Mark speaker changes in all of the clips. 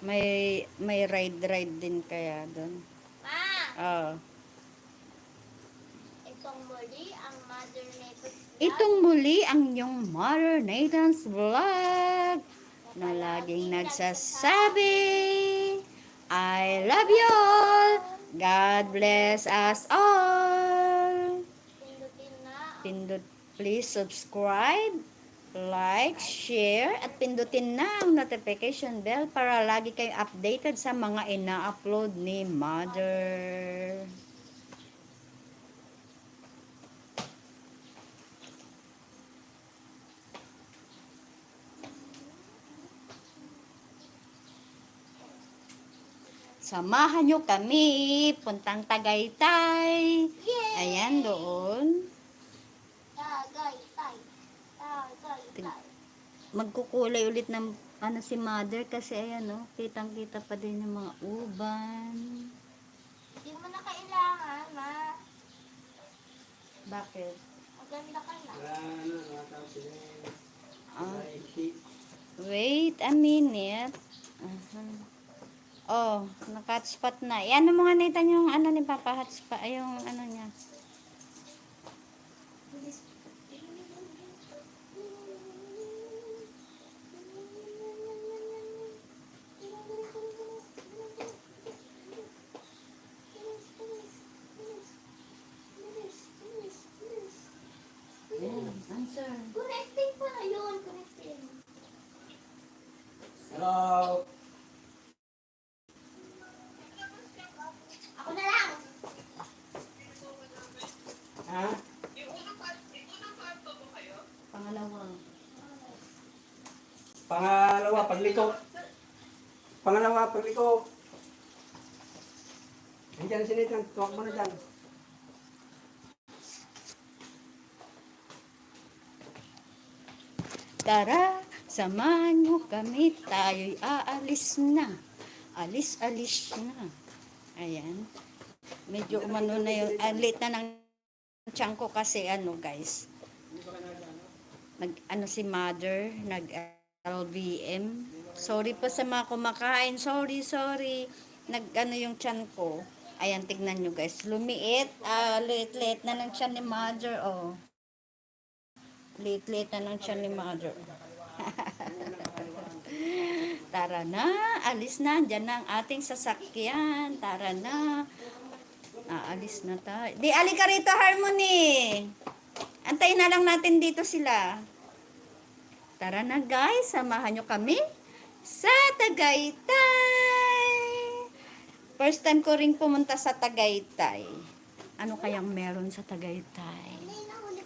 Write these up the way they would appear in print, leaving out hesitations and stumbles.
Speaker 1: May ride din kaya doon. Oh. Itong muli ang yung Mother Nathan's Vlog na laging nagsasabi, I love you all. God bless us all. Please subscribe, like, share, at pindutin na ang notification bell para lagi kayong updated sa mga ina-upload ni Mother. Samahan nyo kami, puntang Tagaytay. Yay! Ayan doon. Tagaytay. Magkukulay ulit ng si Mother kasi ayan kitang-kita pa din yung mga uban.
Speaker 2: Hindi mo na kailangan, ma.
Speaker 1: Bakit?
Speaker 2: Maganda ka na.
Speaker 1: Wait a minute. Oh, naka-hotspot na. Ano mo nga Nathan yung ni Papa hotspot, yung niya. Answer.
Speaker 2: Connecting pa na yun. Connecting.
Speaker 3: Hello.
Speaker 2: Ako na lang.
Speaker 3: Ha?
Speaker 1: Pangalawa,
Speaker 3: pagliko. Andiyan si Nathan, tuwag mo na dyan.
Speaker 1: Tara, samahan mo kami, tayo'y aalis na. Alis na. Ayan. Medyo umano na yung, late na ng tiyan ko kasi guys. Si Mother, nag-LVM. Sorry po sa mga kumakain. Sorry. Yung tiyan ko. Ayan, tignan nyo guys. Lumiit. Late na ng tiyan ni Mother. Oh. Late na ng tiyan ni Mother. Tara na. Alis na. Diyan na ang ating sasakyan. Tara na. Aalis na tayo. Di, alika rito, Harmony. Antayin na lang natin dito sila. Tara na guys, samahan nyo kami sa Tagaytay. First time ko ring pumunta sa Tagaytay. Ano kayang meron sa Tagaytay?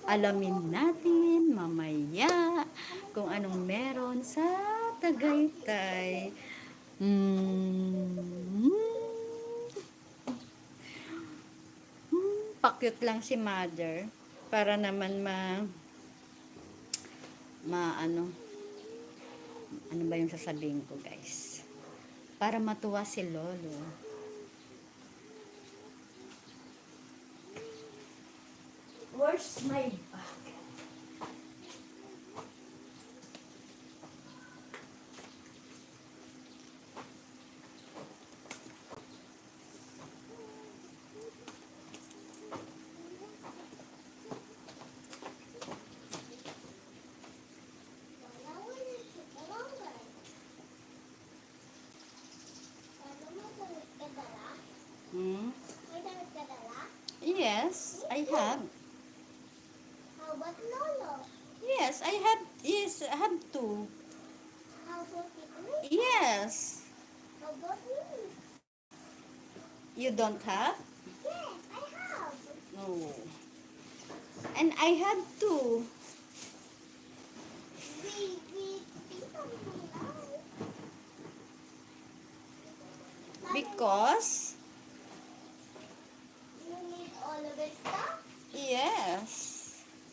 Speaker 1: Alamin natin mamaya kung anong meron sa Tagaytay. Pakyut lang si Mother para naman ano ba yung sasabihin ko guys, para matuwa si Lolo. Where's my bag? Yes, I have.
Speaker 2: How about Lolo?
Speaker 1: Yes, I have. Yes, I have two.
Speaker 2: How about you?
Speaker 1: Yes.
Speaker 2: How about me?
Speaker 1: You don't have?
Speaker 2: Yes, I have.
Speaker 1: No. And I have two. Because?
Speaker 2: You need all of it stuff?
Speaker 1: Yes.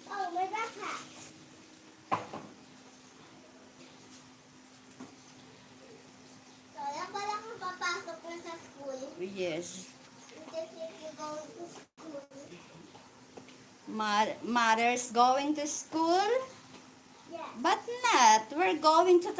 Speaker 2: Oh, my backpack. So, yan pala kung papasok na sa school.
Speaker 1: Yes.
Speaker 2: Just if you go to school.
Speaker 1: Mother's going to school?
Speaker 2: Yeah.
Speaker 1: But not. We're going to